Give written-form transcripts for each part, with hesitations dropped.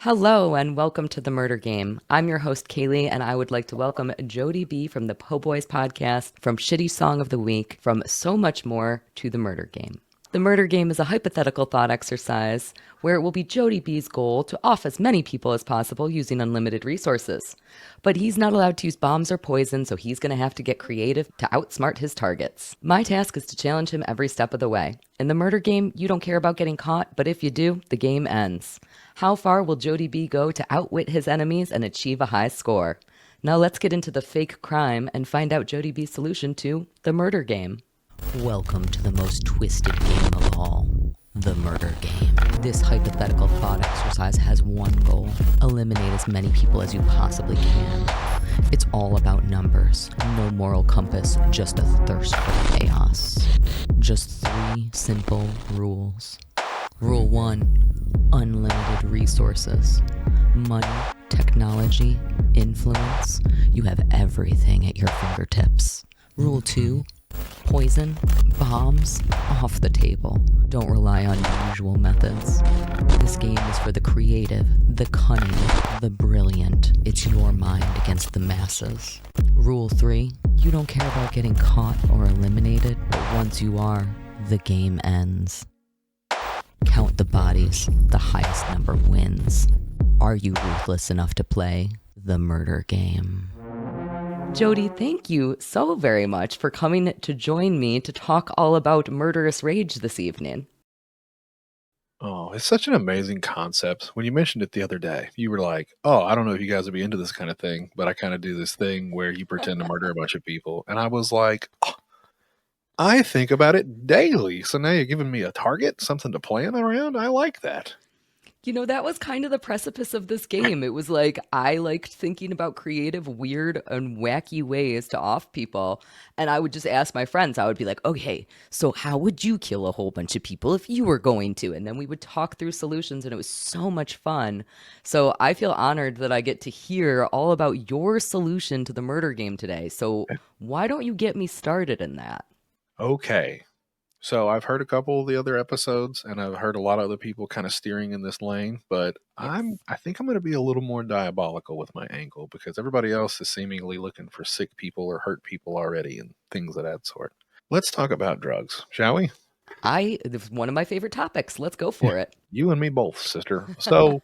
Hello and welcome to the Murder Game. I'm your host, Kaylee, and I would like to welcome Jodie B from the Po' Boys podcast, from Shitty Song of the Week, from so much more to the Murder Game. The Murder Game is a hypothetical thought exercise where it will be Jodie B's goal to off as many people as possible using unlimited resources. But he's not allowed to use bombs or poison, so he's going to have to get creative to outsmart his targets. My task is to challenge him every step of the way. In the Murder Game, you don't care about getting caught, but if you do, the game ends. How far will Jodie B go to outwit his enemies and achieve a high score? Now let's get into the fake crime and find out Jodie B's solution to the Murder Game. Welcome to the most twisted game of all, the Murder Game. This hypothetical thought exercise has one goal: eliminate as many people as you possibly can. It's all about numbers, no moral compass, just a thirst for chaos. Just 3 simple rules. Rule 1, unlimited resources. Money, technology, influence. You have everything at your fingertips. Rule 2, poison, bombs, off the table. Don't rely on usual methods. This game is for the creative, the cunning, the brilliant. It's your mind against the masses. Rule 3, you don't care about getting caught or eliminated, but once you are, the game ends. Count the bodies, the highest number wins. Are you ruthless enough to play the Murder Game? Jodie, thank you so very much for coming to join me to talk all about murderous rage this evening. Oh, it's such an amazing concept. When you mentioned it the other day, you were like, "Oh, I don't know if you guys would be into this kind of thing, but I kind of do this thing where you pretend to murder a bunch of people." And I was like, "Oh, I think about it daily." So now you're giving me a target, something to plan around. I like that. You know, that was kind of the precipice of this game. It was like I liked thinking about creative, weird, and wacky ways to off people. And I would just ask my friends, I would be like, okay, so how would you kill a whole bunch of people if you were going to? And then we would talk through solutions, and it was so much fun. So I feel honored that I get to hear all about your solution to the Murder Game today. So why don't you get me started in that? Okay. So I've heard a couple of the other episodes and I've heard a lot of other people kind of steering in this lane, but Yes. I think I'm going to be a little more diabolical with my angle because everybody else is seemingly looking for sick people or hurt people already and things of that sort. Let's talk about drugs, shall we? It's one of my favorite topics. Let's go Yeah. for it. You and me both, sister. So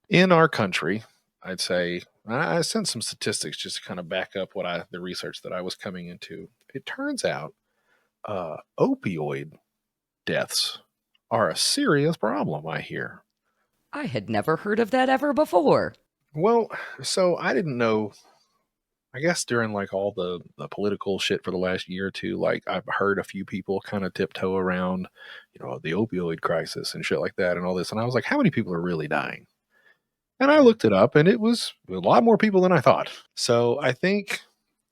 in our country, I'd say I sent some statistics just to kind of back up the research that I was coming into. It turns out opioid deaths are a serious problem, I hear. I had never heard of that ever before. Well, so I didn't know. I guess during like all the political shit for the last year or two, like I've heard a few people kind of tiptoe around, the opioid crisis and shit like that and all this. And I was like, how many people are really dying? And I looked it up and it was a lot more people than I thought. So I think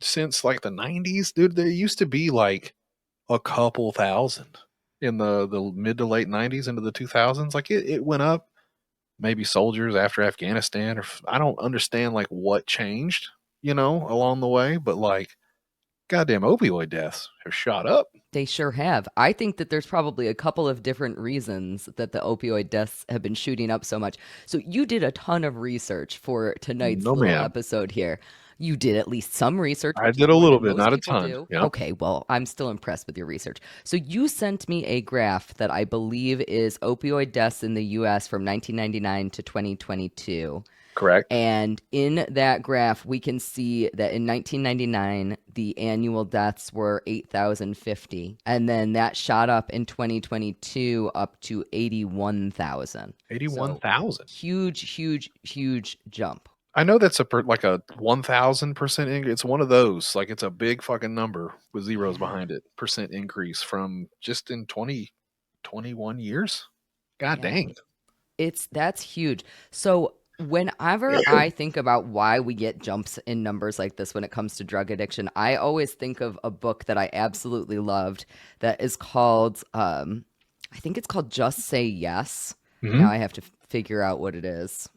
since like the 90s, dude, there used to be like a couple thousand in the mid to late 90s into the 2000s. Like it went up. Maybe soldiers after Afghanistan, or I don't understand like what changed, along the way, but like goddamn opioid deaths have shot up. They sure have. I think that there's probably a couple of different reasons that the opioid deaths have been shooting up so much. So you did a ton of research for tonight's No, little ma'am. episode here. You did at least some research, I which is did a more little than bit, most not a people ton. do. Yep. Okay, well, I'm still impressed with your research. So you sent me a graph that I believe is opioid deaths in the US from 1999 to 2022. Correct. And in that graph, we can see that in 1999, the annual deaths were 8,050. And then that shot up in 2022 up to 81,000. So 81,000. huge, huge, huge jump. I know that's like a 1,000% increase. It's one of those. Like it's a big fucking number with zeros Yeah. behind it. Percent increase from just in 20, 21 years. God Yeah. dang. That's huge. So whenever I think about why we get jumps in numbers like this when it comes to drug addiction, I always think of a book that I absolutely loved that is called I think it's called Just Say Yes. Hmm. Now I have to figure out what it is.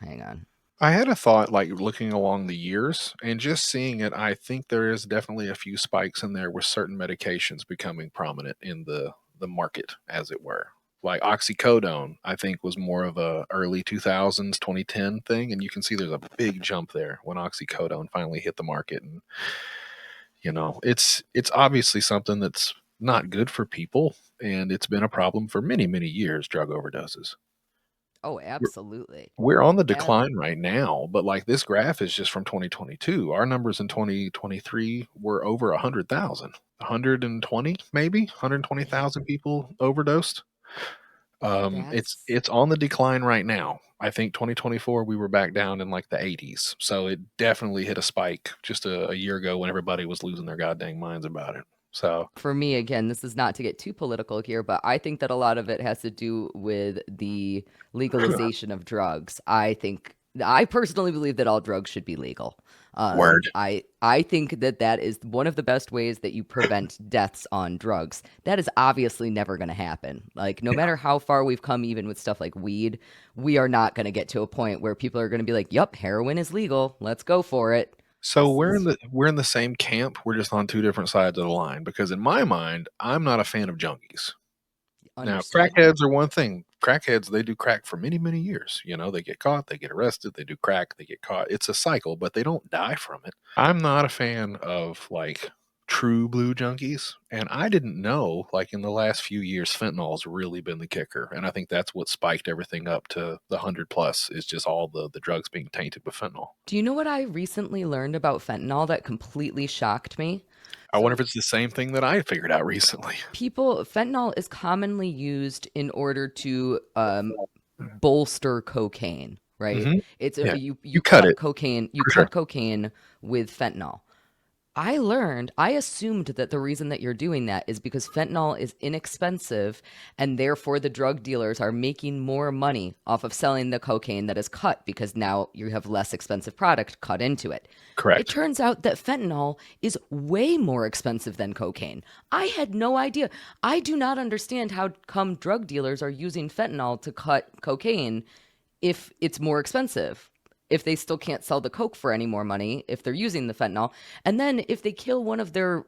Hang on. I had a thought like looking along the years and just seeing it. I think there is definitely a few spikes in there with certain medications becoming prominent in the market, as it were. Like oxycodone, I think was more of a early 2000s, 2010 thing, and you can see there's a big jump there when oxycodone finally hit the market. And it's obviously something that's not good for people, and it's been a problem for many, many years. Drug overdoses. Oh, absolutely. We're on the Ab- decline right now, but like this graph is just from 2022. Our numbers in 2023 were over 100,000, 120 maybe, yeah, 120,000 people overdosed. It's that's it's on the decline right now. I think 2024 we were back down in like the 80s, so it definitely hit a spike just a year ago when everybody was losing their goddamn minds about it. So for me, again, this is not to get too political here, but I think that a lot of it has to do with the legalization of drugs. I personally believe that all drugs should be legal. word. I think that that is one of the best ways that you prevent deaths on drugs. That is obviously never going to happen. Like, no matter how far we've come, even with stuff like weed, we are not going to get to a point where people are going to be like, "Yup, heroin is legal. Let's go for it." So This is we're in the same camp. We're just on two different sides of the line because in my mind, I'm not a fan of junkies. Now, understood. crackheads are one thing. Crackheads, they do crack for many, many years. They get caught, they get arrested, they do crack, they get caught. It's a cycle, but they don't die from it. I'm not a fan of like true blue junkies. And I didn't know, like in the last few years, fentanyl's really been the kicker. And I think that's what spiked everything up to the 100 plus is just all the drugs being tainted with fentanyl. Do you know what I recently learned about fentanyl that completely shocked me? I wonder if So, it's the same thing that I figured out recently. fentanyl is commonly used in order to bolster cocaine, right? Hmm. It's Yeah. you You cut cut it cocaine, you for sure. cut cocaine with fentanyl. I assumed that the reason that you're doing that is because fentanyl is inexpensive and therefore the drug dealers are making more money off of selling the cocaine that is cut because now you have less expensive product cut into it. It Correct. turns out that fentanyl is way more expensive than cocaine. I had no idea. I do not understand how come drug dealers are using fentanyl to cut cocaine if it's more expensive, if they still can't sell the coke for any more money, if they're using the fentanyl. And then if they kill one of their,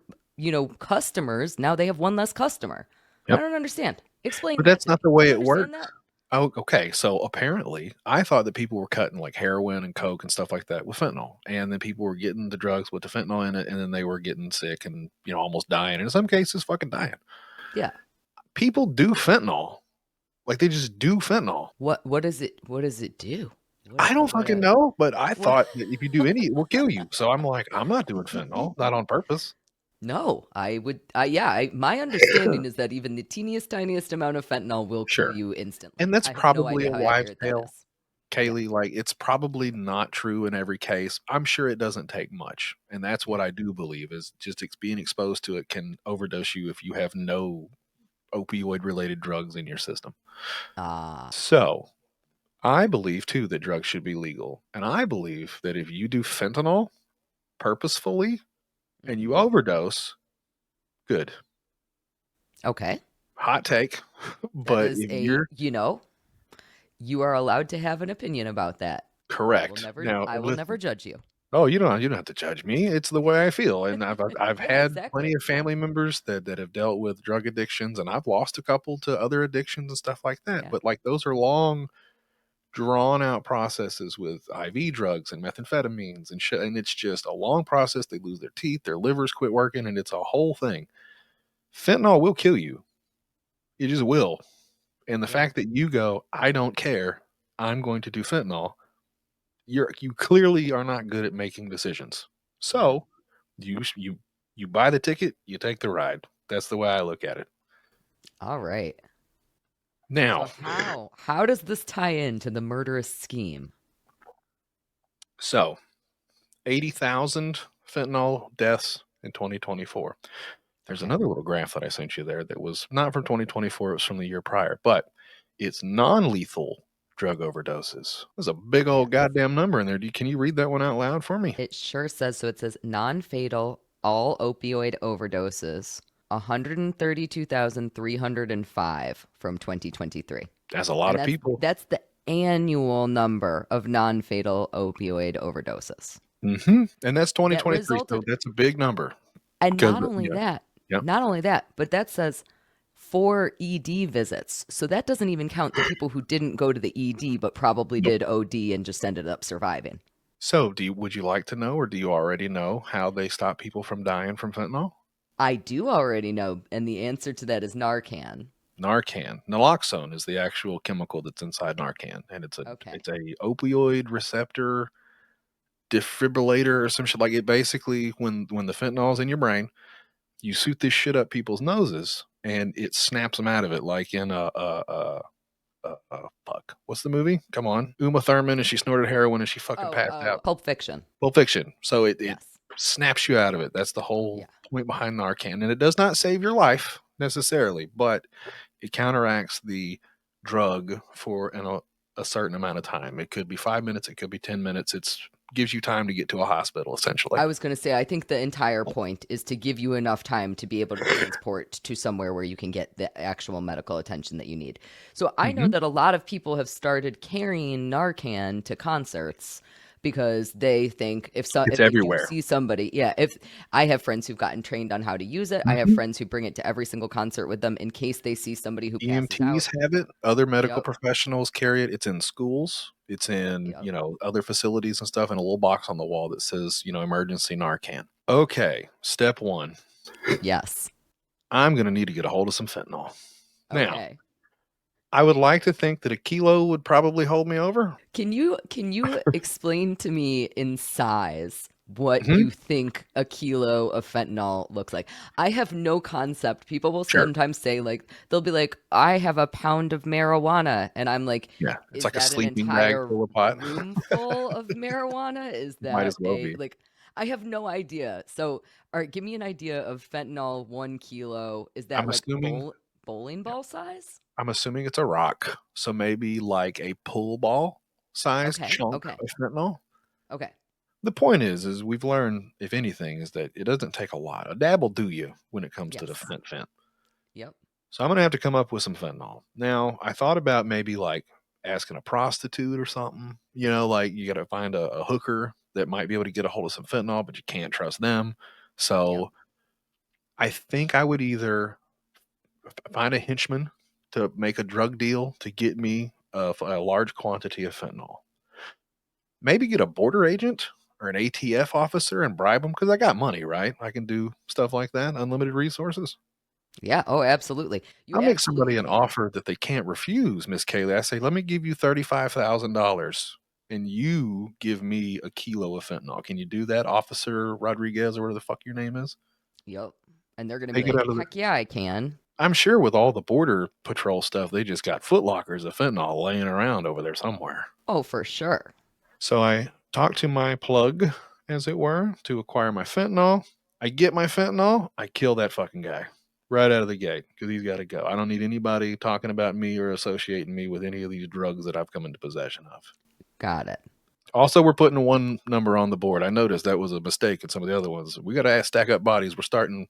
customers, now they have one less customer. I Yep. don't understand. Explain But that that's to me. not the Do way you it works. understand that? Oh, okay. So apparently, I thought that people were cutting like heroin and coke and stuff like that with fentanyl, and then people were getting the drugs with the fentanyl in it, and then they were getting sick and almost dying, and in some cases, fucking dying. Yeah. People do fentanyl, like they just do fentanyl. What does it do? I don't fucking What know, but I what thought that if you do any, it will kill you. So I'm like, I'm not doing fentanyl, not on purpose. No, I would. Yeah, my understanding is that even the teeniest, tiniest amount of fentanyl will kill Sure, you instantly. and that's I have no probably idea a how wives' accurate that tale. is. Yeah, Kaylee, like it's probably not true in every case. I'm sure it doesn't take much. And that's what yeah. I do believe is just being exposed to it can overdose you if you have no opioid related drugs in your system. Ah, So I believe too that drugs should be legal. And I believe that if you do fentanyl purposefully and you hmm. overdose, good. Okay. Hot take. That But is if a, you're you are allowed to have an opinion about that. correct now, I will never judge you. oh, you don't have to judge me. It's the way I feel, and I've Yeah, had plenty exactly. of Yeah, family members that have dealt with drug addictions, and I've lost a couple to other addictions and stuff like that. yeah, But like those are long, drawn out processes with IV drugs and methamphetamines and shit, and it's just a long process. They lose their teeth, their livers quit working, and it's a whole thing. Fentanyl will kill you. It just will. And the yeah. fact that you go, I don't care, I'm going to do fentanyl. You clearly are not good at making decisions. Mm. So you buy the ticket, you take the ride. That's the way I look at it. All right. So Now, how does this tie into the murderous scheme? so 80,000 fentanyl deaths in 2024. There's Okay. another little graph that I sent you there that was not from 2024, it was from the year prior, but it's non-lethal drug overdoses. There's a big old Yes. goddamn number in there. Can you read that one out loud for me? It sure says so. It says non-fatal all opioid overdoses, 132,305 from 2023. That's a lot And of people. that's the annual number of non-fatal opioid overdoses. And that's That 2023, so resulted that's a big number And because not only yeah, that, yep. but that says 4 ED visits. So that doesn't even count the people who didn't go to the ED but probably Nope. did OD and just ended up surviving. So, would you like to know, or do you already know how they stop people from dying from fentanyl? I do already know, and the answer to that is Narcan. Narcan. Naloxone is the actual chemical that's inside Narcan, and Okay. it's a opioid receptor defibrillator or some shit. Like it basically, when the fentanyl's in your brain, you suit this shit up people's noses, and it snaps them out of it, like in fuck. What's the movie? Come on, Uma Thurman, and she snorted heroin and she fucking Oh, passed out. Pulp Fiction. Pulp Fiction. So it Yes. snaps you out of it. That's the Yeah. whole point behind Narcan, and it does not save your life necessarily, but it counteracts the drug for a certain amount of time. It could be 5 minutes, it could be 10 minutes. It's gives you time to get to a hospital essentially. I was going to say, I think the entire point is to give you enough time to be able to transport to somewhere where you can get the actual medical attention that you need. So I know Hmm. that a lot of people have started carrying Narcan to concerts because they think It's if they do everywhere. see somebody, yeah, if I have friends who've gotten trained on how to use it, I have Hmm. friends who bring it to every single concert with them in case they see somebody who passes out. EMTs have it. Other medical Yep, professionals carry it. It's in schools. It's in, yep, other facilities and stuff, and a little box on the wall that says, emergency Narcan. Okay, step one. yes, I'm going to need to get a hold of some fentanyl. Now, okay. I would like to think that a kilo would probably hold me over. Can you explain to me in size what Hmm. you think a kilo of fentanyl looks like? I have no concept. People will Sure. sometimes say like they'll be like, "I have a pound of marijuana," and I'm like, Yeah, it's "Is like a that an sleeping bag entire full of pot. room full of marijuana? Is Might as that well a be. like?" I have no idea. So, all right, give me an idea of fentanyl 1 kilo. Is that I'm like assuming. bowling Yeah, ball size? I'm assuming it's a rock, so maybe like a pool ball sized Okay, chunk okay, of fentanyl. okay. The point is we've learned, if anything, is that it doesn't take a lot. A dab will do you when it comes to the Yes. fent. Yep. So I'm gonna have to come up with some fentanyl. Now I thought about maybe like asking a prostitute or something. Like you got to find a hooker that might be able to get a hold of some fentanyl, but you can't trust them. Yep. So I think I would either find a henchman to make a drug deal to get me a large quantity of fentanyl. Maybe get a border agent or an ATF officer and bribe them because I got money, right? I can do stuff like that, unlimited resources. Yeah. Oh, absolutely. You I'll make somebody absolutely an can. offer that they can't refuse, Miss Kaylee. I say, let me give you $35,000 and you give me a kilo of fentanyl. Can you do that, Officer Rodriguez, or whatever the fuck your name is? Yep. And they're gonna be Take it like, out of the. heck yeah, I can. I'm sure with all the border patrol stuff, they just got footlockers of fentanyl laying around over there somewhere. Oh, for sure. So I talk to my plug, as it were, to acquire my fentanyl. I get my fentanyl. I kill that fucking guy right out of the gate because he's got to go. I don't need anybody talking about me or associating me with any of these drugs that I've come into possession of. Got it. Also, we're putting one number on the board. I noticed that was a mistake in some of the other ones. We got to stack up bodies. We're starting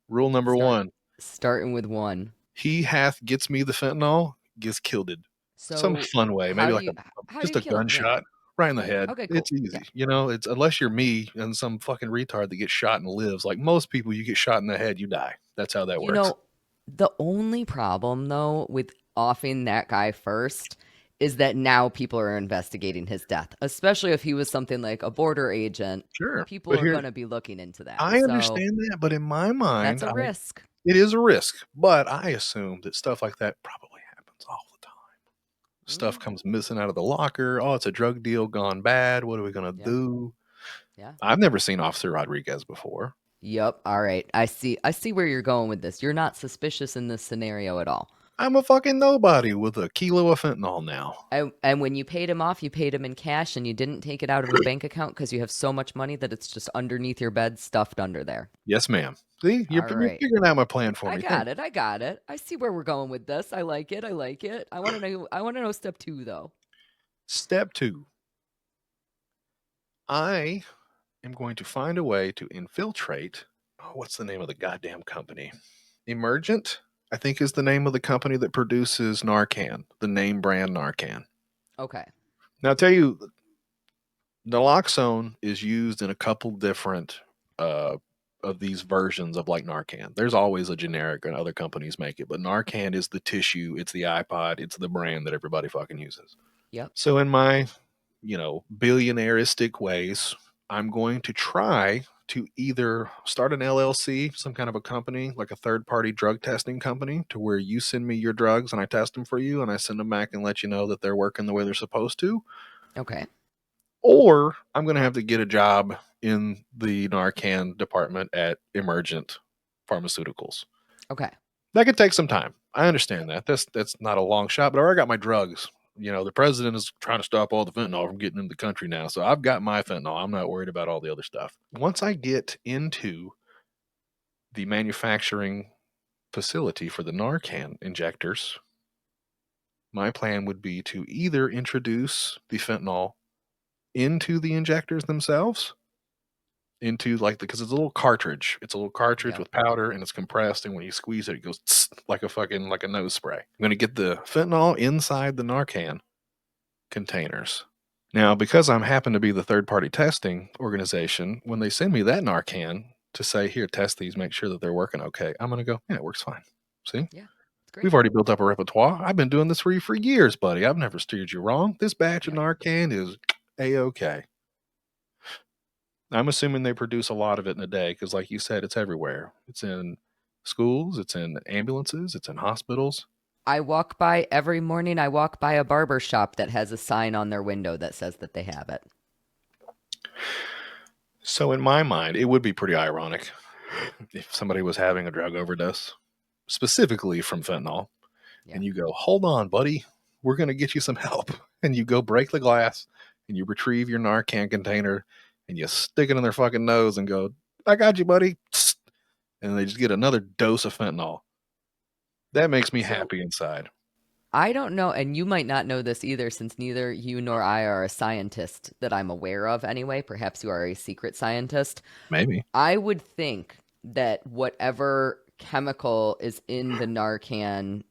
rule number Start one. starting with one. He hath gets me the fentanyl, gets killed. Some So fun way, maybe how do like you how do just you a kill him? Yeah. gunshot right in the head. Okay, It's cool. Yeah. easy. It's unless you're me and some fucking retard that gets shot and lives. Like most people, you get shot in the head, you die. That's how that You works. know, the only problem though with offing that guy first is that now people are investigating his death, especially if he was something like a border agent. Sure. People But are here, going to be looking into that. I So understand that, but in my that's mind, a risk. it is a risk. But I assume that stuff like that probably happens all the time. Stuff Mm, comes missing out of the locker. Oh, it's a drug deal gone bad. What are we going to yeah. do? Yeah. I've never seen Officer Rodriguez before. Yep. All right. I see where you're going with this. You're not suspicious in this scenario at all. I'm a fucking nobody with a kilo of fentanyl now. And when you paid him off, you paid him in cash and you didn't take it out of a bank account because you have so much money that it's just underneath your bed, stuffed under there. Yes, ma'am. See, All you're right. figuring out my plan for I me. Thank got it. I got it. I see where we're going with this. I like it. I like it. I want to know step 2 though. you. Step two, I am going to find a way to infiltrate. Oh, what's the name of the goddamn company? Emergent, I think, is the name of the company that produces Narcan, the name brand Narcan. Okay. Now, I'll tell you, naloxone is used in a couple different uh, of these versions of like Narcan. There's always a generic and other companies make it, but Narcan is the tissue, it's the iPod, it's the brand that everybody fucking uses. Yep. So in my, billionaireistic ways, I'm going to try to either start an LLC, some kind of a company, like a third party drug testing company, to where you send me your drugs and I test them for you and I send them back and let you know that they're working the way they're supposed to. Okay. Or I'm going to have to get a job in the Narcan department at Emergent Pharmaceuticals. Okay. That could take some time. I understand that. That's not a long shot, but I already got my drugs. The president is trying to stop all the fentanyl from getting into the country now. So I've got my fentanyl. I'm not worried about all the other stuff. Once I get into the manufacturing facility for the Narcan injectors, my plan would be to either introduce the fentanyl into the injectors themselves, into because it's a little cartridge. It's a little cartridge Yep. with powder and it's compressed, and when you squeeze it, it goes tss, like a nose spray. I'm going to get the fentanyl inside the Narcan containers. Now, because I'm happen to be the third party testing organization, when they send me that Narcan to say, here, test these, make sure that they're working okay, I'm going to go, yeah, it works fine. See? Yeah. It's great. We've already built up a repertoire. I've been doing this for you for years, buddy. I've never steered you wrong. This batch of Yep. Narcan is A-okay. I'm assuming they produce a lot of it in a day because, like you said, it's everywhere. It's in schools, it's in ambulances, it's in hospitals. Every morning, I walk by a barber shop that has a sign on their window that says that they have it. So, in my mind, it would be pretty ironic if somebody was having a drug overdose, specifically from fentanyl, Yeah. and you go, hold on, buddy, we're going to get you some help. And you go break the glass and you retrieve your Narcan container and you stick it in their fucking nose and go, I got you, buddy. And they just get another dose of fentanyl. That makes me So happy inside. I don't know, and you might not know this either, since neither you nor I are a scientist that I'm aware of anyway. Perhaps you are a secret scientist. Maybe. I would think that whatever chemical is in the Narcan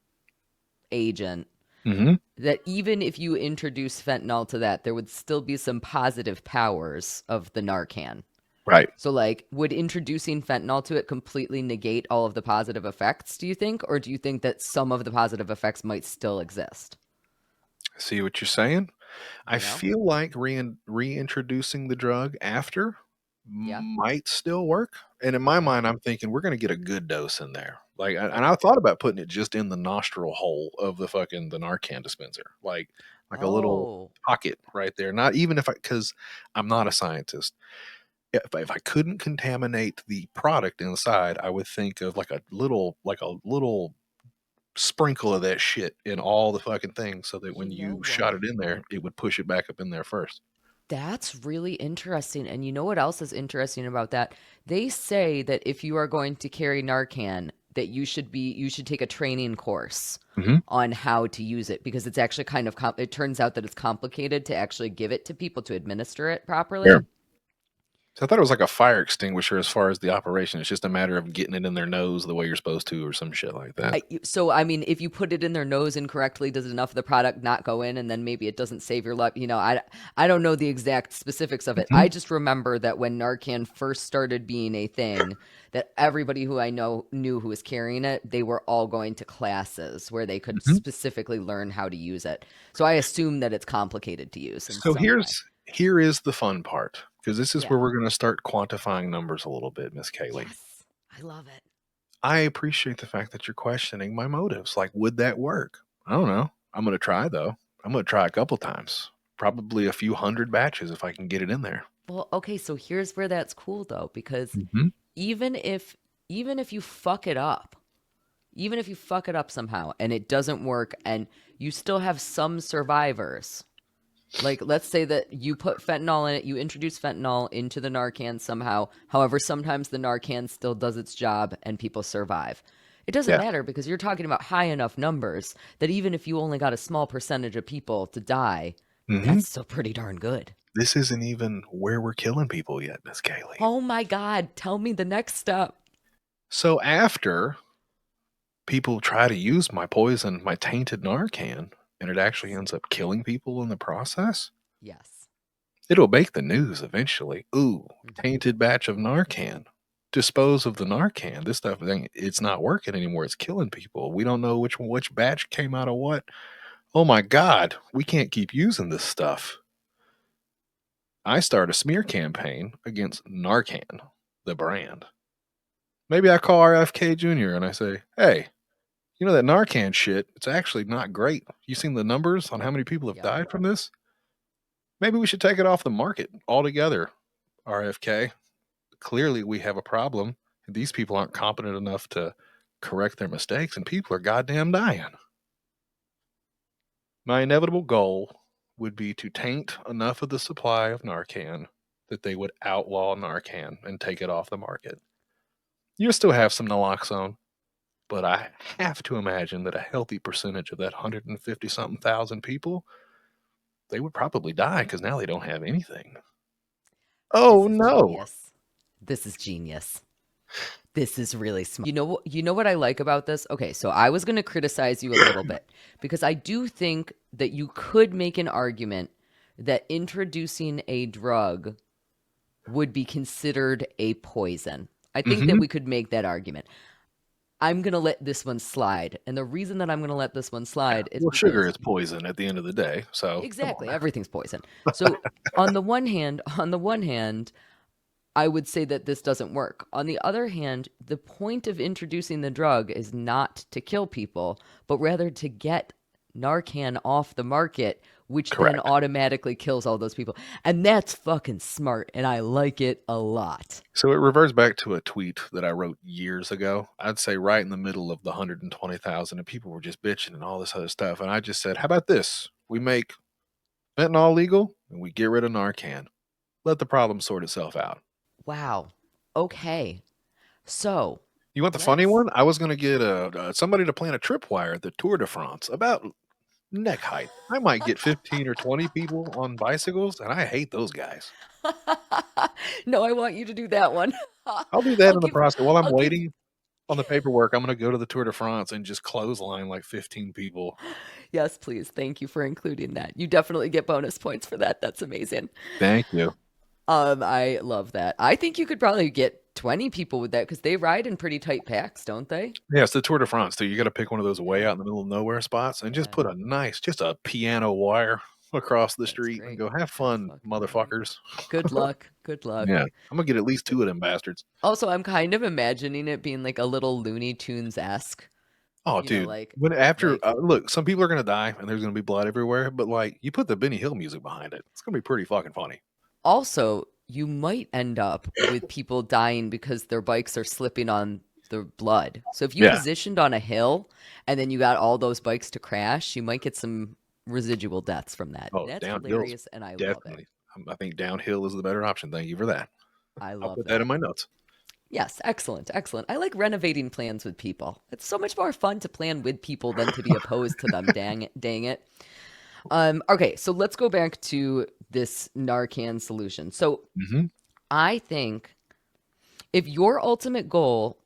agent, Mm-hmm. that even if you introduce fentanyl to that, there would still be some positive powers of the Narcan. Right. So, like, would introducing fentanyl to it completely negate all of the positive effects, do you think? Or do you think that some of the positive effects might still exist? See what you're saying? I You know? feel like reintroducing the drug after Yeah. might still work. And in my Yeah. mind, I'm thinking we're going to get a good dose in there. And Okay. I thought about putting it just in the nostril hole of the Narcan dispenser, like a little Oh, pocket right there. Not even because I'm not a scientist. If I couldn't contaminate the product inside, I would think of like a little sprinkle of that shit in all the fucking things so that you when know you shot it what? in there, it would push it back up in there first. That's really interesting. And you know what else is interesting about that? They say that if you are going to carry Narcan, that you should take a training course Mm-hmm. on how to use it because it's actually kind of it turns out that it's complicated to actually give it to people to administer it Yeah. properly. So I thought it was like a fire extinguisher as far as the operation. It's just a matter of getting it in their nose the way you're supposed to, or some shit like that. I mean, if you put it in their nose incorrectly, does enough of the product not go in, and then maybe it doesn't save your life? I don't know the exact specifics of it. Mm-hmm. I just remember that when Narcan first started being a thing, that everybody who I know knew who was carrying it, they were all going to classes where they could Mm-hmm. specifically learn how to use it. So I assume that it's complicated to use in So some way. here is the fun part, because this is Yeah. where we're going to start quantifying numbers a little bit, Miss Kaylee. Yes. I love it. I appreciate the fact that you're questioning my motives. Like, would that work? I don't know. I'm going to try though. I'm going to try a couple times, probably a few hundred batches if I can get it in there. Well, okay, so here's where that's cool though, because Mm-hmm. even if even if you fuck it up, even if you fuck it up somehow and it doesn't work and you still have some survivors. Like let's say that you put fentanyl in it, you introduce fentanyl into the Narcan somehow. However, sometimes the Narcan still does its job and people survive. It doesn't Yeah. matter because you're talking about high enough numbers that even if you only got a small percentage of people to die, Mm-hmm. that's still pretty darn good. This isn't even where we're killing people yet, Miss Kaylee. Oh my God, tell me the next step. So after people try to use my poison, my tainted Narcan, and it actually ends up killing people in the process, Yes. it'll make the news eventually. Ooh, Mhm. tainted batch of Narcan. dispose of the Narcan. This stuff, it's not working anymore. It's killing people. We don't know which batch came out of what. Oh my God, we can't keep using this stuff. I start a smear campaign against Narcan, the brand. Maybe I call RFK Jr. and I say, hey, you know that Narcan shit, it's actually not great. You seen the numbers on how many people have Yep. died from this? Maybe we should take it off the market altogether, RFK. Clearly, we have a problem. These people aren't competent enough to correct their mistakes, and people are goddamn dying. My inevitable goal would be to taint enough of the supply of Narcan that they would outlaw Narcan and take it off the market. You still have some naloxone, but I have to imagine that a healthy percentage of that 150 something thousand people, they would probably die because now they don't have anything. This Oh is no. genius. This is genius. This is really smart. You know what I like about this? Okay, so I was going to criticize you a little bit because I do think that you could make an argument that introducing a drug would be considered a poison. I think that Mm-hmm. we could make that argument. I'm going to let this one slide. And the reason that I'm going to let this one Yeah. slide is Well, sugar because is poison at the end of the day. So come on exactly, now. everything's poison. So on the one hand, I would say that this doesn't work. On the other hand, the point of introducing the drug is not to kill people, but rather to get Narcan off the market, which then Correct. automatically kills all those people. And that's fucking smart, and I like it a lot. So it reverts back to a tweet that I wrote years ago. I'd say right in the middle of the 120,000, and people were just bitching and all this other stuff. And I just said, how about this? We make fentanyl legal and we get rid of Narcan. Let the problem sort itself out. Wow. Okay. So You want the funny let's. one? I was going to get somebody to plan a tripwire at the Tour de France about neck height. I might get 15 or 20 people on bicycles, and I hate those guys. No, I want you to do that one. I'll do that I'll in the give. process. While I'm I'll give. waiting on the paperwork, I'm going to go to the Tour de France and just clothesline like 15 people. Yes, please. Thank you for including that. You definitely get bonus points for that. That's amazing. Thank you. I love that. I think you could probably get 20 people with that because they ride in pretty tight packs, don't they? Yeah, it's the Tour de France. So you got to pick one of those way Yeah, out in the middle of nowhere spots and just yeah. put just a piano wire across the That's street and great. go, have That's fun, fucking great. motherfuckers. Good luck. Good luck. Yeah, I'm gonna get at least two of them bastards. Also, I'm kind of imagining it being like a little Looney Tunes-esque, Oh, you know, dude. like When after like look, some people are gonna die and there's gonna be blood everywhere, but like you put the Benny Hill music behind it, it's gonna be pretty fucking funny. also you might end up with people dying because their bikes are slipping on the blood. So if you Yeah. positioned on a hill and then you got all those bikes to crash, you might get some residual deaths from that. Oh, That's downhill's hilarious and I love it. definitely. I think downhill is the better option. Thank you for that. I I'll love put that in that. my notes. Yes, excellent, excellent. I like renovating plans with people. It's so much more fun to plan with people than to be opposed to them. Dang it, dang it. Okay, so let's go back to this Narcan solution. So Hmm. I think if your ultimate goal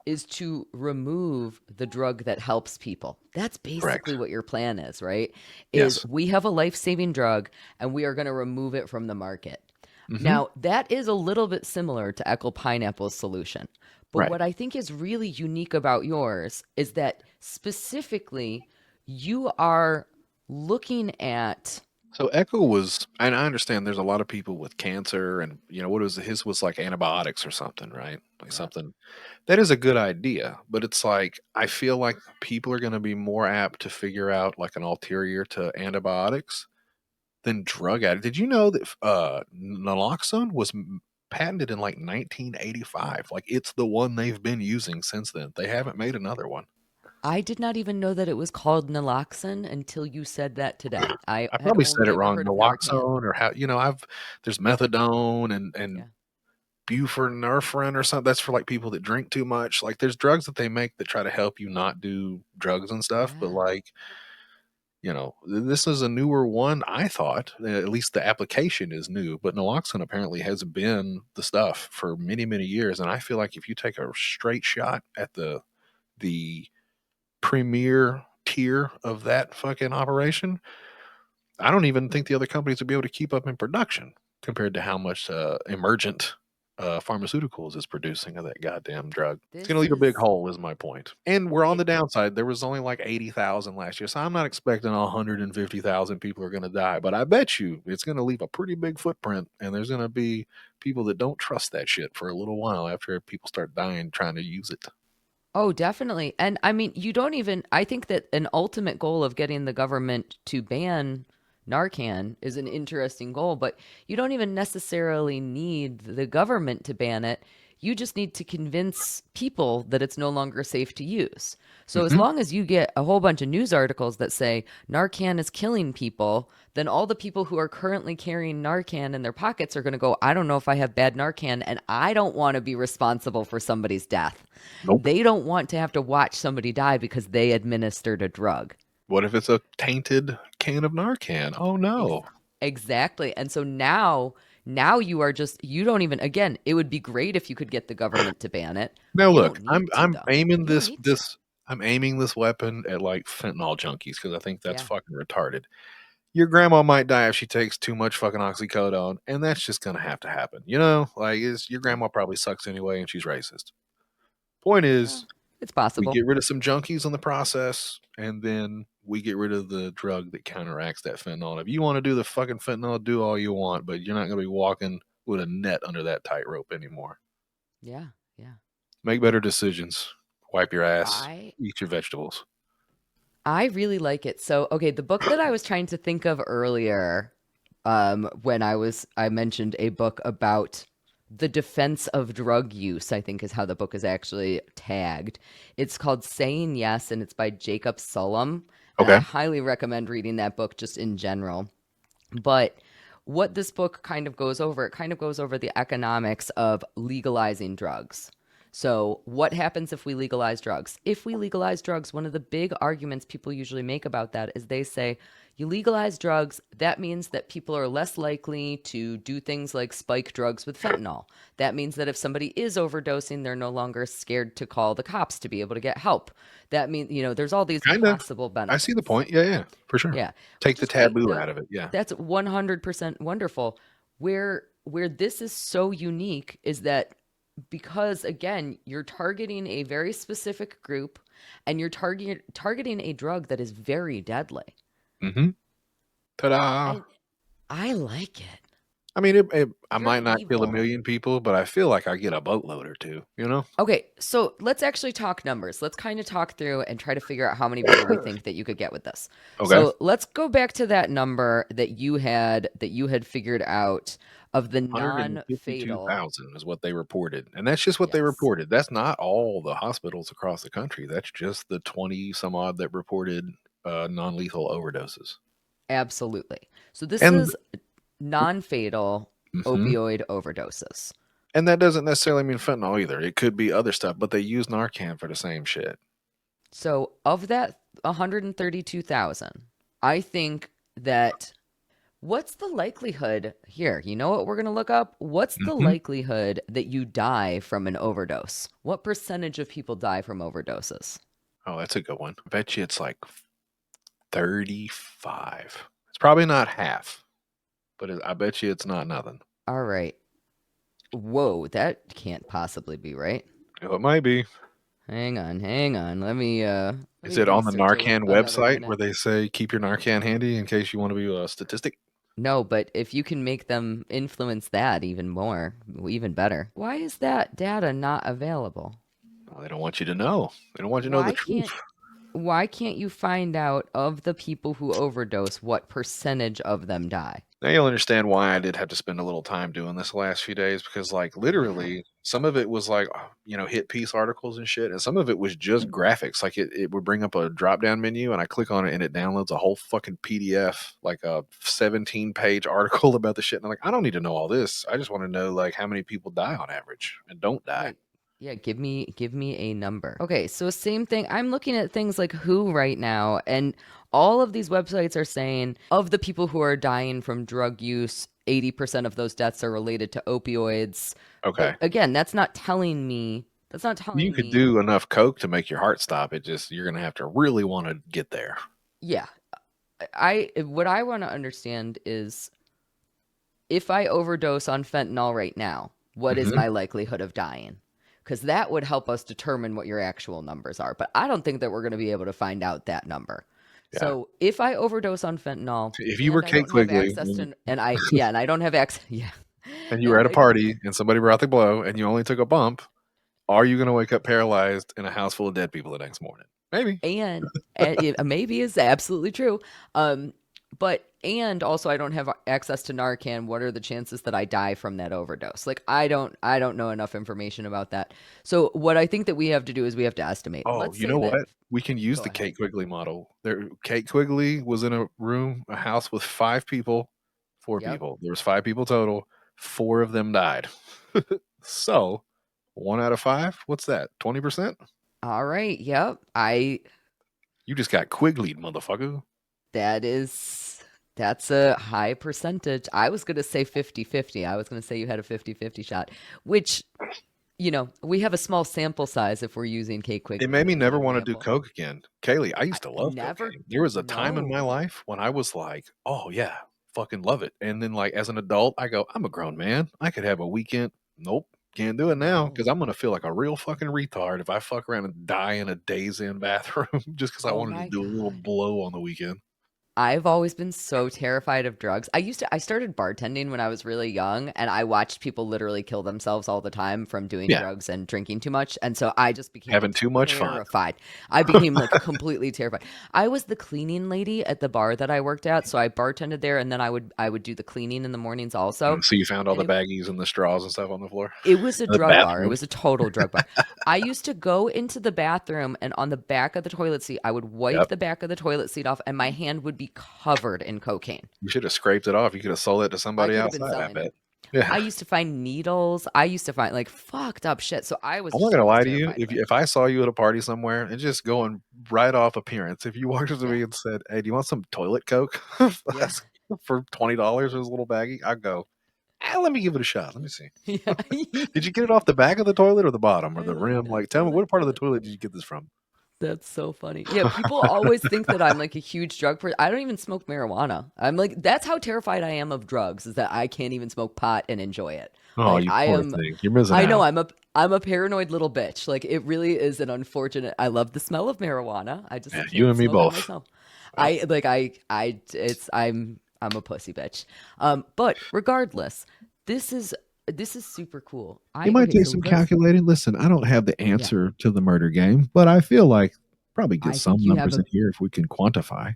is to remove the drug that helps people, that's Correct. basically what your plan is, right? Is Yes. we have a life-saving drug and we are going to remove it from the market. Hmm. Now, that is a little bit similar to Echo Pineapple's solution. But Right. what I think is really unique about yours is that specifically you are looking at. So Echo was, and I understand there's a lot of people with cancer, and what was his was like antibiotics or something, right? Like Yep. something that is a good idea, but it's like I feel like people are going to be more apt to figure out like an ulterior to antibiotics than drug addict. Did you know that naloxone was patented in like 1985? Like it's the one they've been using since then. They haven't made another one. I did not even know that it was called naloxone until you said that today. I I had probably said only it ever wrong. heard of Narcan. Naloxone or how I've there's methadone and Yeah. buprenorphine or something. That's for like people that drink too much. Like there's drugs that they make that try to help you not do drugs and stuff. But Yeah. like this is a newer one. I thought at least the application is new, but naloxone apparently has been the stuff for many many years. And I feel like if you take a straight shot at the premier tier of that fucking operation, I don't even think the other companies would be able to keep up in production compared to how much emergent. pharmaceuticals is producing of that goddamn drug. It's going to This leave a big is hole, is my point. And we're on it. the downside. There was only like 80,000 last year, so I'm not expecting 150,000 people are going to die. But I bet you it's going to leave a pretty big footprint, and there's going to be people that don't trust that shit for a little while after people start dying trying to use it. Oh, definitely. And I mean, you don't even, I think that an ultimate goal of getting the government to ban Narcan is an interesting goal, but you don't even necessarily need the government to ban it. You just need to convince people that it's no longer safe to use. So as Hmm. long as you get a whole bunch of news articles that say Narcan is killing people, then all the people who are currently carrying Narcan in their pockets are going to go, I don't know if I have bad Narcan, and I don't want to be responsible for somebody's death. Nope. They don't want to have to watch somebody die because they administered a drug. What if it's a tainted can of Narcan? Oh Ex- no. exactly. And so now you are just you don't even again, it would be great if you could get the government to ban it. Now You look, don't I'm need to I'm though. aiming You don't this need to. this I'm aiming this weapon at like fentanyl junkies because I think that's Yeah. fucking retarded. Your grandma might die if she takes too much fucking oxycodone, and that's just gonna have to happen. You know, like is your grandma probably sucks anyway, and she's racist. Point Yeah. is, It's we possible. get rid of some junkies in the process, and then we get rid of the drug that counteracts that fentanyl. If you want to do the fucking fentanyl, do all you want, but you're not gonna be walking with a net under that tightrope anymore. Yeah. Yeah. Make better decisions. Wipe your ass. I Eat your vegetables. I really like it. So, okay, the book that I was trying to think of earlier, when I mentioned a book about the defense of drug use, I think is how the book is actually tagged. It's called Saying Yes, and it's by Jacob Sullum. And I Okay. highly recommend reading that book just in general. But what this book kind of goes over, it kind of goes over the economics of legalizing drugs. So, what happens if we legalize drugs? If we legalize drugs, one of the big arguments people usually make about that is they say, you legalize drugs, that means that people are less likely to do things like spike drugs with fentanyl. That means that if somebody is overdosing, they're no longer scared to call the cops to be able to get help. That means, there's all these Kind of. possible I see the benefits. point. Yeah, yeah, for sure. Yeah, Take which the is great. taboo out of it. Yeah. That's 100% wonderful. Where this is so unique is that because again, you're targeting a very specific group and you're targeting a drug that is very deadly. Mm-hmm. Ta-da. And I like it. I mean, I You're might not kill a evil. million people, but I feel like I get a boatload or two. You know? Okay, so let's actually talk numbers. Let's kind of talk through and try to figure out how many people we think that you could get with this. Okay. So let's go back to that number that you had figured out of the non-fatal. 152,000 is what they reported. And that's just what they Yes, reported. That's not all the hospitals across the country. That's just the 20 some odd that reported non lethal overdoses. absolutely. So this And is non-fatal mhm. opioid overdoses. And that doesn't necessarily mean fentanyl either. It could be other stuff, but they use Narcan for the same shit. So of that 132,000, I think that what's the likelihood here? You know what we're going to look up? What's the Hmm. likelihood that you die from an overdose? What percentage of people die from overdoses? Oh, that's a good one. I bet you it's like 35. It's probably not half, but I bet you it's not nothing. All right. Whoa, that can't possibly be right. Oh, it might be. Hang on. Let me Is it on the research it with Narcan another website minute. where they say keep your Narcan handy in case you want to be a statistic? No, but if you can make them influence that even more, even better. Why is that data not available? Well, they don't want you to know. They don't want you to know the Why truth. can't why can't you find out of the people who overdose what percentage of them die? Now you'll understand why I did have to spend a little time doing this the last few days because, like, Yeah. literally, some of it was like, hit piece articles and shit, and some of it was just graphics. Like, it would bring up a drop down menu, and I click on it, and it downloads a whole fucking PDF, like a 17-page article about the shit. And I'm like, I don't need to know all this. I just want to know, like, how many people die on average and don't Yeah. die. Yeah, give me a number. Okay, so same thing. I'm looking at things like Who right now, and all of these websites are saying of the people who are dying from drug use, 80% of those deaths are related to opioids. But Okay. again, that's not telling You could me, do enough coke to make your heart stop. It just, you're going to have to really want to get there. yeah. What I want to understand is if I overdose on fentanyl right now, What is Hmm. my likelihood of dying? Because that would help us determine what your actual numbers are. But I don't think that we're going to be able to find out that number. Yeah. So if I overdose on fentanyl If you were and I Kate don't have Quigley access to, and I don't have access, yeah, and you were and at a I don't, party and somebody brought the blow and you only took a bump, are you going to wake up paralyzed in a house full of dead people the next morning? Maybe. and it maybe is absolutely true. Um, and also I don't have access to Narcan. What are the chances that I die from that overdose? Like I don't know enough information about that. So what I think that we have to do is we have to estimate. Oh, Let's you say know that what? We can use go the ahead. Kate Quigley model. There, Kate Quigley was in a room, a house with five people, four Yep. people. There was five people total. Four of them died. So, one out of five. What's that? 20%? All right. Yep. I You just got Quigleyed, motherfucker. that is that's a high percentage. I was going to say 50-50. I was going to say you had a 50-50 shot, which we have a small sample size if we're using Kate It Quigley made me as an never want to do example. coke again. Kaylee, I I used to love never cocaine. There was a time in my no. life when I was like, oh yeah, fucking love it. And then like as an adult, I go, I'm a grown man. I could have a weekend. Nope. Can't do it now because No. I'm gonna feel like a real fucking retard if I fuck around and die in a Days Inn bathroom just because I Oh wanted to my do a little God. blow on the weekend. I've always been so terrified of drugs. I started bartending when I was really young, and I watched people literally kill themselves all the time from doing Yeah, drugs and drinking too much. And so I just became having too much fun. terrified. I became like completely terrified. I was the cleaning lady at the bar that I worked at, so I bartended there, and then I would do the cleaning in the mornings also. So you found all And the baggies and the straws and stuff on the floor, it was a the drug bar. It bathroom. was a total drug bar. I used to go into the bathroom and on the back of the toilet seat, I would wipe Yep. the back of the toilet seat off and my hand would be covered in cocaine. You should have scraped it off. You could have sold it to I somebody could have been outside, I selling it. bet. Yeah. I used to find needles. I used to find like fucked up shit. So I was I'm not just gonna always lie to you. terrified of it. If I saw you at a party somewhere and just going right off appearance, if you walked up to Yeah. me and said, "Hey, do you want some toilet coke Yeah. for $20 as a little baggie?" I'd go, let me give it a shot. Let me see. Yeah. Did you get it off the back of the toilet or the bottom or the rim? Like, tell me Toilet, what part of the toilet, toilet did toilet. you get this from? That's so funny. Yeah, people always think that I'm like a huge drug person. I don't even smoke marijuana. I'm like, that's how terrified I am of drugs, is that I can't even smoke pot and enjoy it. Oh, Like you I poor am thing. You're missing I know out. I'm a paranoid little bitch. Like it really is an unfortunate. I love the smell of marijuana. I Yeah, just you can't and me smoke it both. myself. Yep. I'm a pussy bitch. But regardless, this is this is super cool. It I might okay, take so some let's calculating. Listen, I don't have the yeah. answer to the murder game, but I feel like probably get I some think you have numbers in a here if we can quantify.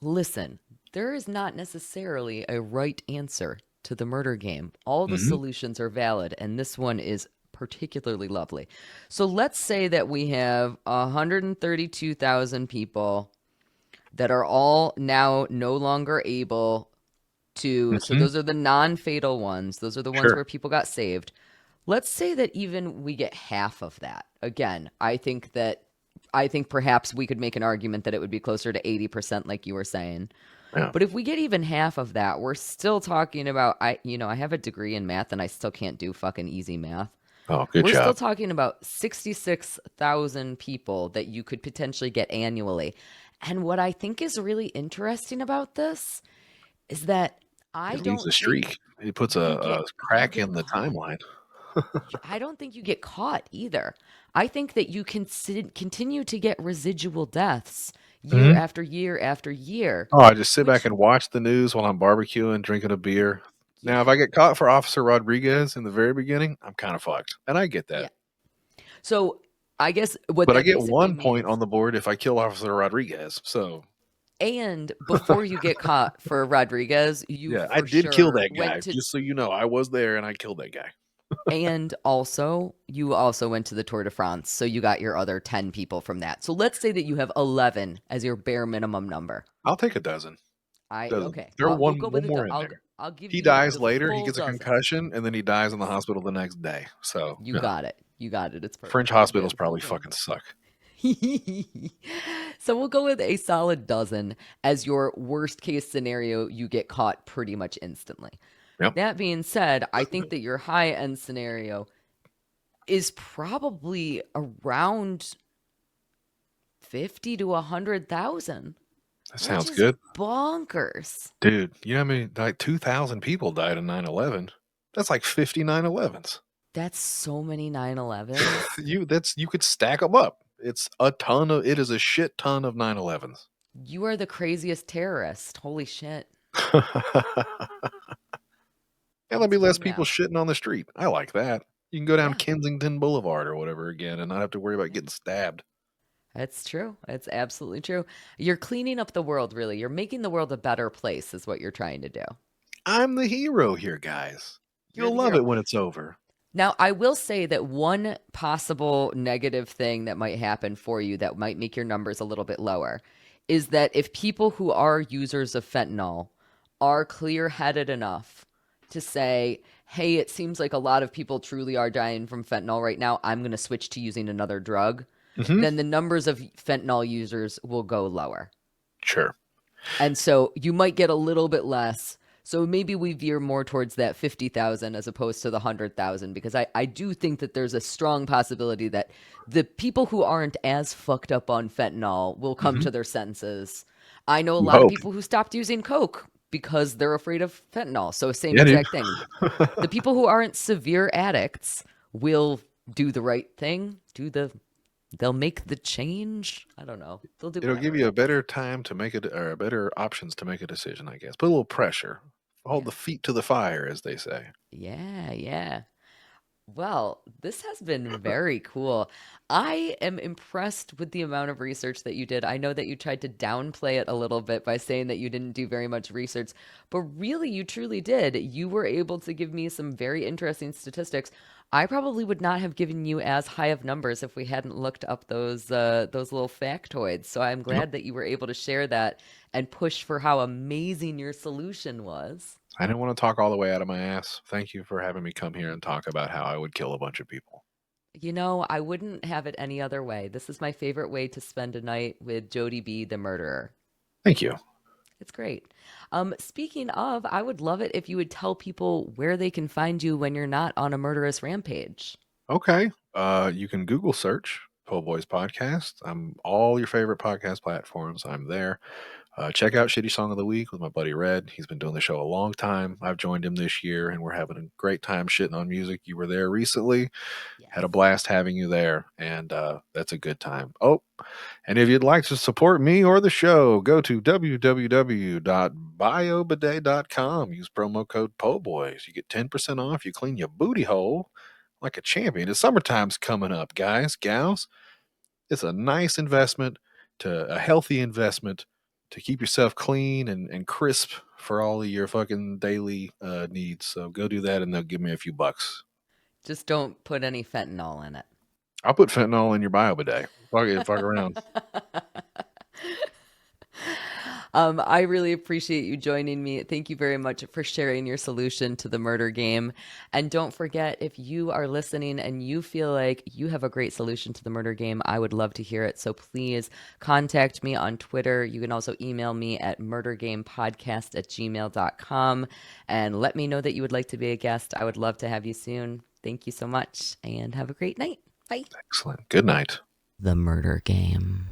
listen. There is not necessarily a right answer to the murder game. All the Hmm. solutions are valid, and this one is particularly lovely. So let's say that we have 132,000 people that are all now no longer able to. So Hmm. those are the non fatal ones, those are the ones Sure. where people got saved. Let's say that even we get half of that. Again, I think perhaps we could make an argument that it would be closer to 80%, like you were saying. Yeah. But if we get even half of that, we're still talking about I have a degree in math and I still can't do fucking easy math. Oh, good We're still job. talking about 66,000 people that you could potentially get annually. And what I think is really interesting about this is that I It leaves a don't think streak. It puts a you crack get in the caught. timeline. I don't think you get caught either. I think that you can continue to get residual deaths year Mhm. after year after year, Oh, I just sit back which and watch the news while I'm barbecuing, drinking a beer. Now, if I yeah, get caught for Officer Rodriguez in the very beginning, I'm kind of fucked, and I get yeah. that. So I guess what But I that get basically 1 point means, on the board if I kill Officer Rodriguez. So, and before you get caught for Rodriguez, you yeah, I for did kill sure that went guy. to, Just so you know, I was there and I killed that guy. and also you also went to the Tour de France. So you got your other 10 people from that. So let's say that you have 11 as your bare minimum number. I'll take a dozen. Dozen. Okay. Throw We'll go one with more in I'll there. I'll give He you dies the later. He full gets a dozen. concussion, and then he dies in the hospital the next day. So, You yeah. got it. You got it. It's French perfect. I'll hospitals get a full probably dozen. fucking suck. So we'll go with a solid dozen as your worst case scenario. You get caught pretty much instantly. Yep. That being said, I think that your high end scenario is probably around 50 to 100,000, That which sounds is good. bonkers. Dude, you know what I mean? Like 2,000 people died in 9/11. That's like 50 9/11s. That's so many 9/11s. You could stack them up. It is a shit ton of 9/11s. You are the craziest terrorist. Holy shit. And there'll That's be less funny people now. shitting on the street. I like that. You can go down Yeah, Kensington Boulevard or whatever again and not have to worry about yeah. getting stabbed. It's true. It's absolutely true. You're cleaning up the world, really. You're making the world a better place, is what you're trying to do. I'm the hero here, guys. You're You'll the love hero. it when it's over. Now, I will say that one possible negative thing that might happen for you that might make your numbers a little bit lower is that if people who are users of fentanyl are clear headed enough to say, hey, it seems like a lot of people truly are dying from fentanyl right now, I'm going to switch to using another drug, Hmm. then the numbers of fentanyl users will go lower. Sure. And so you might get a little bit less. So maybe we veer more towards that 50,000 as opposed to the 100,000, because I do think that there's a strong possibility that the people who aren't as fucked up on fentanyl will come Hmm. to their senses. I know a You lot of hope. people who stopped using Coke because they're afraid of fentanyl. So, same Yeah, dude. exact thing. The people who aren't severe addicts will do the right thing, they'll make the change. I don't know. They'll do It'll give whatever. you a better time to make it, or better options to make a decision, I guess. Put a little pressure. Hold Yeah. the feet to the fire, as they say. Yeah, yeah. Well, this has been very cool. I am impressed with the amount of research that you did. I know that you tried to downplay it a little bit by saying that you didn't do very much research, but really, you truly did. You were able to give me some very interesting statistics. I probably would not have given you as high of numbers if we hadn't looked up those little factoids. So I'm Yep. glad that you were able to share that and push for how amazing your solution was. I didn't want to talk all the way out of my ass. Thank you for having me come here and talk about how I would kill a bunch of people. You know, I wouldn't have it any other way. This is my favorite way to spend a night with Jodie B, the murderer. Thank you. It's great. Speaking of, I would love it if you would tell people where they can find you when you're not on a murderous rampage. Okay. You can Google search Po' Boys Podcast. I'm all your favorite podcast platforms. I'm there. Check out Shitty Song of the Week with my buddy Red. He's been doing the show a long time. I've joined him this year, and we're having a great time shitting on music. You were there recently. Had a Yes. blast having you there, and that's a good time. Oh, and if you'd like to support me or the show, go to www.biobidet.com. Use promo code POBOYS. You get 10% off. You clean your booty hole like a champion. The summertime's coming up, guys, gals. It's a nice investment, to a healthy investment to keep yourself clean and crisp for all of your fucking daily needs. So go do that, and they'll give me a few bucks. Just don't put any fentanyl in it. I'll put fentanyl in your biobidet. Fuck around. I really appreciate you joining me. Thank you very much for sharing your solution to the murder game. And don't forget, if you are listening and you feel like you have a great solution to the murder game, I would love to hear it. So please contact me on Twitter. You can also email me at murdergamepodcast@gmail.com and let me know that you would like to be a guest. I would love to have you soon. Thank you so much and have a great night. Bye. Excellent. Good night. The murder game.